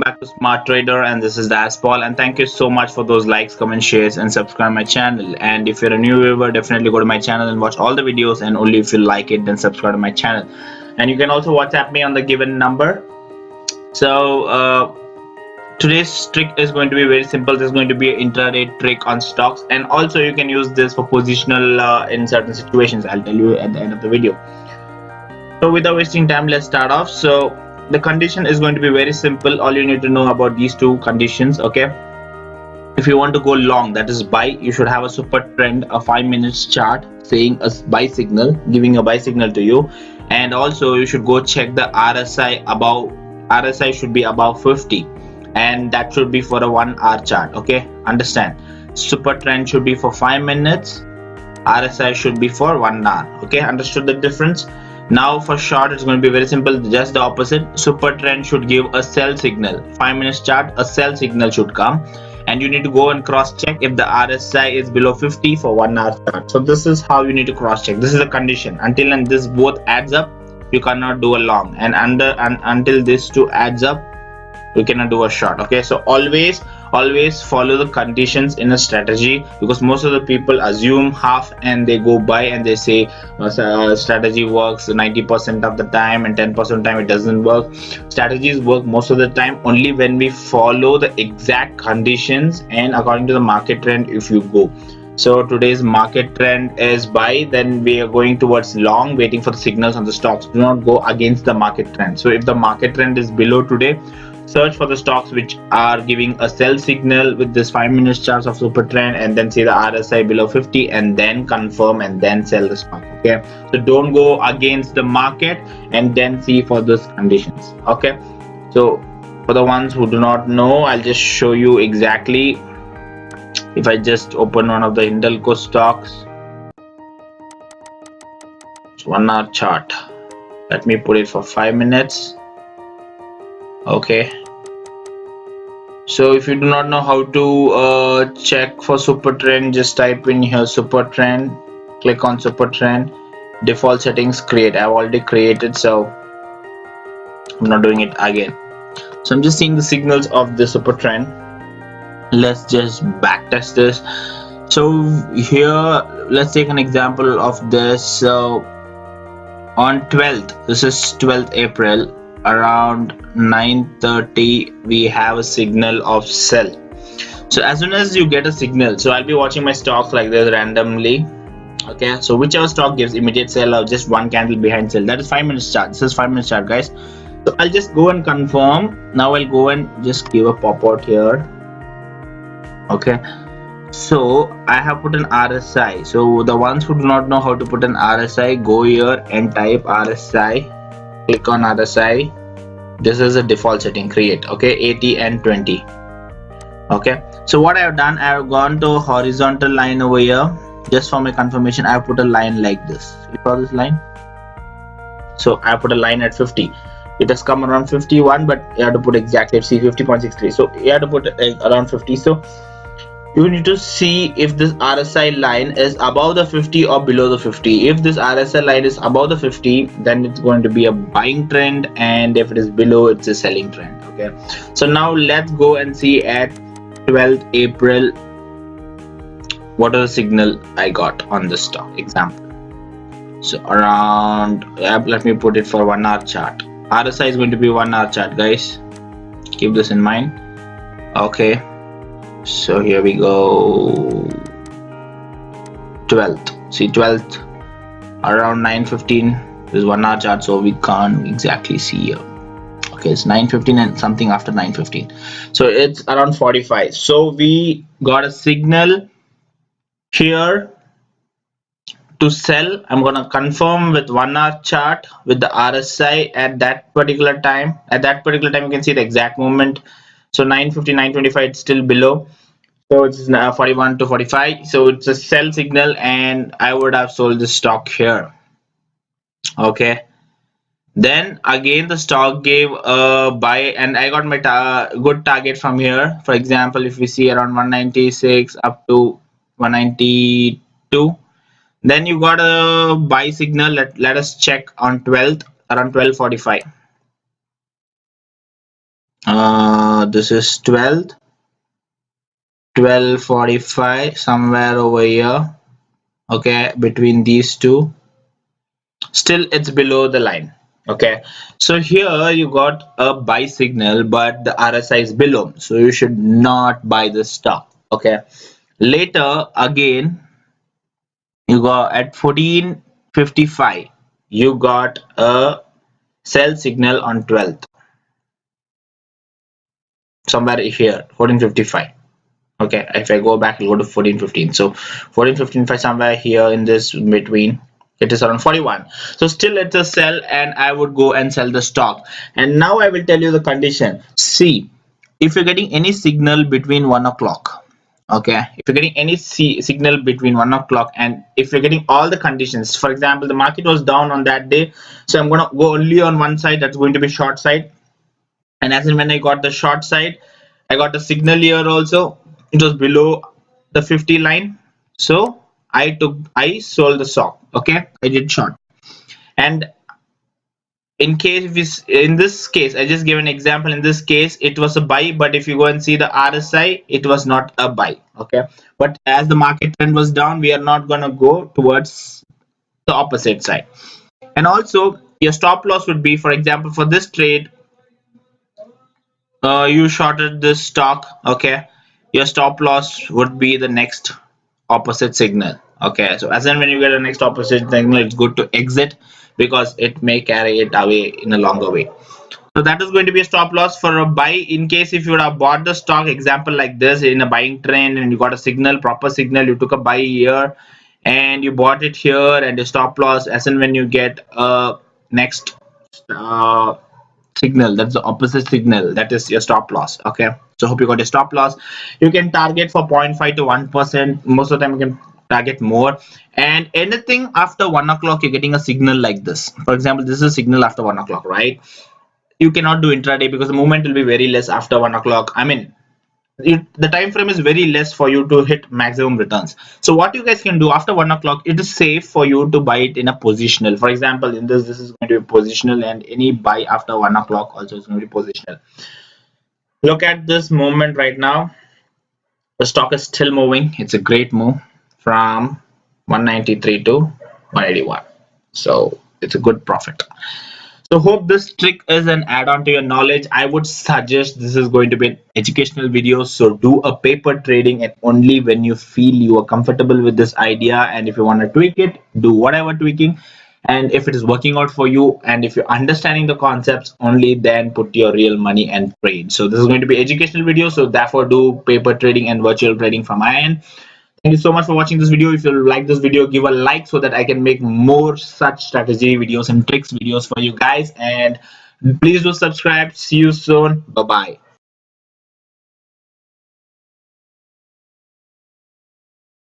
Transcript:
back to Smart Trader, and this is Paul. And thank you so much for those likes, comments, shares, and subscribe my channel. And if you're a new viewer, definitely go to my channel and watch all the videos. And only if you like it, then subscribe to my channel. And you can also WhatsApp me on the given number. So today's trick is going to be very simple. There's going to be an intraday trick on stocks, and also you can use this for positional in certain situations. I'll tell you at the end of the video. So without wasting time, let's start off. So the condition is going to be very simple. All you need to know about these two conditions. Okay, if you want to go long, that is buy, you should have a super trend, a 5 minutes chart saying a buy signal, giving a buy signal to you. And also you should go check the RSI above. RSI should be above 50, and that should be for a 1 hour chart. Okay, understand? Super trend should be for 5 minutes, RSI should be for 1 hour. Okay, understood the difference? Now for short, it's going to be very simple, just the opposite. Super trend should give a sell signal. 5 minutes chart, a sell signal should come, and you need to go and cross check if the RSI is below 50 for 1 hour chart. So this is how you need to cross check. This is a condition. Until and this both adds up, you cannot do a long, and until this two adds up, you cannot do a short. Okay, so always follow the conditions in a strategy, because most of the people assume half and they go by and they say strategy works 90% of the time and 10% of the time it doesn't work. Strategies work most of the time only when we follow the exact conditions and according to the market trend. If you go, so today's market trend is buy, then we are going towards long, waiting for the signals on the stocks. Do not go against the market trend. So if the market trend is below today, search for the stocks which are giving a sell signal with this 5 minutes charts of super trend, and then see the RSI below 50, and then confirm and then sell the stock. Okay, so don't go against the market and then see for those conditions. Okay, so for the ones who do not know, I'll just show you exactly. If I just open one of the Indelco stocks, it's 1 hour chart. Let me put it for 5 minutes. Okay, so if you do not know how to check for super trend, just type in here super trend, click on super trend, default settings, create. I've already created, so I'm not doing it again. So I'm just seeing the signals of the super trend. Let's just back test this. So here, let's take an example of this. So on 12th, this is 12th April, around 9:30, we have a signal of sell. So as soon as you get a signal, so I'll be watching my stocks like this randomly. Okay, so whichever stock gives immediate sell or just one candle behind sell, that is 5 minutes chart. This is 5 minutes chart, guys. So I'll just go and confirm. Now I'll go and just give a pop out here. Okay, so I have put an RSI. So the ones who do not know how to put an RSI, go here and type RSI, click on RSI. This is a default setting, create. Okay, 80 and 20. Okay, so what I have done, I have gone to a horizontal line over here. Just for my confirmation, I have put a line like this. You saw this line? So I have put a line at 50. It has come around 51, but you have to put exactly, see, 50.63. So you have to put around 50. So you need to see if this RSI line is above the 50 or below the 50. If this RSI line is above the 50, then it's going to be a buying trend, and if it is below, it's a selling trend. Okay, so now let's go and see at 12th April what are the signal I got on the stock example. So around, let me put it for 1 hour chart. RSI is going to be 1 hour chart, guys, keep this in mind. Okay, so here we go. 12th, see, 12th around 9:15 is 1 hour chart, so we can't exactly see here. Okay, it's 9:15 and something after 9:15, so it's around 45. So we got a signal here to sell. I'm gonna confirm with 1 hour chart with the RSI at that particular time. At that particular time, you can see the exact moment. So 9:50, 9:25, it's still below. So it's 41 to 45. So it's a sell signal, and I would have sold the stock here. Okay. Then again, the stock gave a buy, and I got my good target from here. For example, if we see around 196 up to 192, then you got a buy signal. Let us check on 12th around 12:45. This is 12th, 12:45, somewhere over here. Okay, between these two, still it's below the line. Okay, so here you got a buy signal, but the RSI is below, so you should not buy this stock. Okay, later again you got at 14:55, you got a sell signal on 12th, somewhere here 14:55. Okay, if I go back, I'll go to 14:15. So 14:55, somewhere here in this between, it is around 41. So still it's a sell, and I would go and sell the stock. And now I will tell you the condition. See, if you're getting any signal between 1 o'clock, okay, if you're getting any signal between 1 o'clock, and if you're getting all the conditions, for example, the market was down on that day, so I'm going to go only on one side, that's going to be short side. And as in when I got the short side, I got a signal here also, it was below the 50 line, so I sold the stock. Okay, I did short. And in case if it's, in this case I just give an example, in this case it was a buy, but if you go and see the RSI, it was not a buy. Okay, but as the market trend was down, we are not going to go towards the opposite side. And also your stop loss would be, for example, for this trade, you shorted this stock. Okay, your stop loss would be the next opposite signal. Okay, so as and when you get a next opposite signal, it's good to exit, because it may carry it away in a longer way. So that is going to be a stop loss for a buy. In case if you would have bought the stock, example like this, in a buying trend, and you got a signal, proper signal, you took a buy here and you bought it here, and a stop loss as and when you get a next uh, signal, that's the opposite signal, that is your stop loss. Okay, so hope you got a stop loss. You can target for 0.5 to 1%. Most of the time you can target more. And anything after 1 o'clock, you're getting a signal like this. For example, this is a signal after 1 o'clock, right? You cannot do intraday because the movement will be very less after 1 o'clock. I mean, the time frame is very less for you to hit maximum returns. So what you guys can do after 1 o'clock, it is safe for you to buy it in a positional. For example, in this is going to be positional, and any buy after 1 o'clock also is going to be positional. Look at this movement right now. The stock is still moving. It's a great move from 193 to 181. So it's a good profit. So hope this trick is an add-on to your knowledge. I would suggest this is going to be an educational video. So do a paper trading, and only when you feel you are comfortable with this idea, and if you want to tweak it, do whatever tweaking. And if it is working out for you, and if you're understanding the concepts, only then put your real money and trade. So this is going to be educational video. So therefore do paper trading and virtual trading from my end. Thank you so much for watching this video. If you like this video, give a like so that I can make more such strategy videos and tricks videos for you guys. And please do subscribe. See you soon. Bye bye.